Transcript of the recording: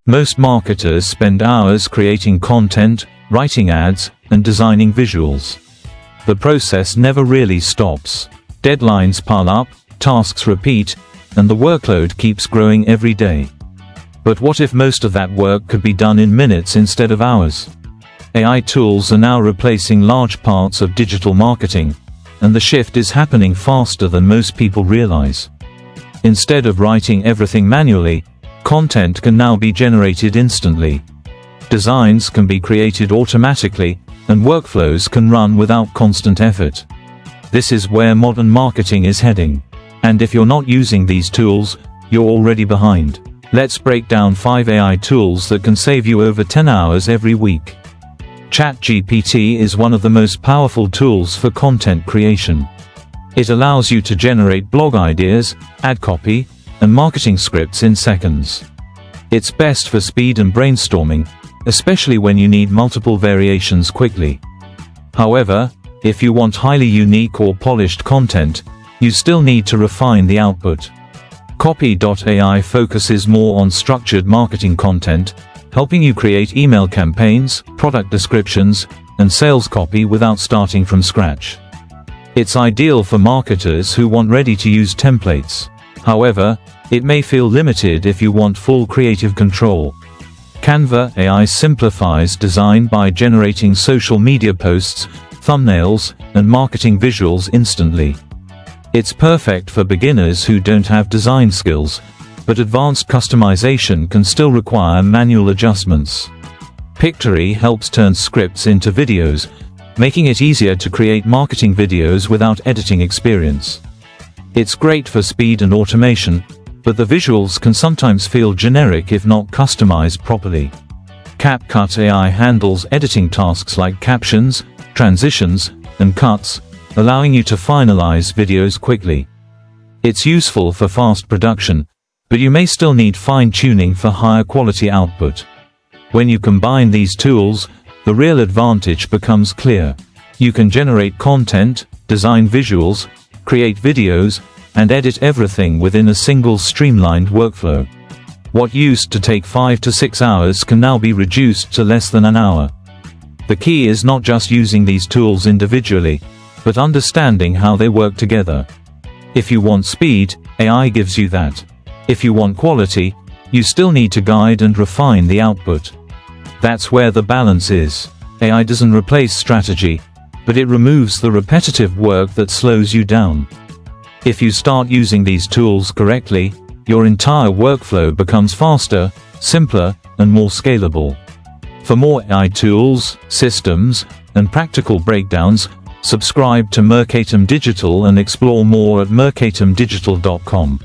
Most marketers spend hours creating content, writing ads, and designing visuals. The process never really stops. Deadlines pile up, tasks repeat, and the workload keeps growing every day. But what if most of that work could be done in minutes instead of hours? AI tools are now replacing large parts of digital marketing, and the shift is happening faster than most people realize. Instead of writing everything manually, content can now be generated instantly. Designs can be created automatically, and workflows can run without constant effort. This is where modern marketing is heading. And if you're not using these tools, you're already behind. Let's break down 5 AI tools that can save you over 10 hours every week. ChatGPT is one of the most powerful tools for content creation. It allows you to generate blog ideas, ad copy, and marketing scripts in seconds. It's best for speed and brainstorming, especially when you need multiple variations quickly. However, if you want highly unique or polished content, you still need to refine the output. Copy.ai focuses more on structured marketing content, helping you create email campaigns, product descriptions, and sales copy without starting from scratch. It's ideal for marketers who want ready-to-use templates. However, it may feel limited if you want full creative control. Canva AI simplifies design by generating social media posts, thumbnails, and marketing visuals instantly. It's perfect for beginners who don't have design skills, but advanced customization can still require manual adjustments. Pictory helps turn scripts into videos, making it easier to create marketing videos without editing experience. It's great for speed and automation, but the visuals can sometimes feel generic if not customized properly. CapCut AI handles editing tasks like captions, transitions, and cuts, allowing you to finalize videos quickly. It's useful for fast production, but you may still need fine-tuning for higher quality output. When you combine these tools, the real advantage becomes clear. You can generate content, design visuals, create videos, and edit everything within a single streamlined workflow. What used to take 5 to 6 hours can now be reduced to less than an hour. The key is not just using these tools individually, but understanding how they work together. If you want speed, AI gives you that. If you want quality, you still need to guide and refine the output. That's where the balance is. AI doesn't replace strategy, but it removes the repetitive work that slows you down. If you start using these tools correctly, your entire workflow becomes faster, simpler, and more scalable. For more AI tools, systems, and practical breakdowns, subscribe to Mercatum Digital and explore more at mercatumdigital.com.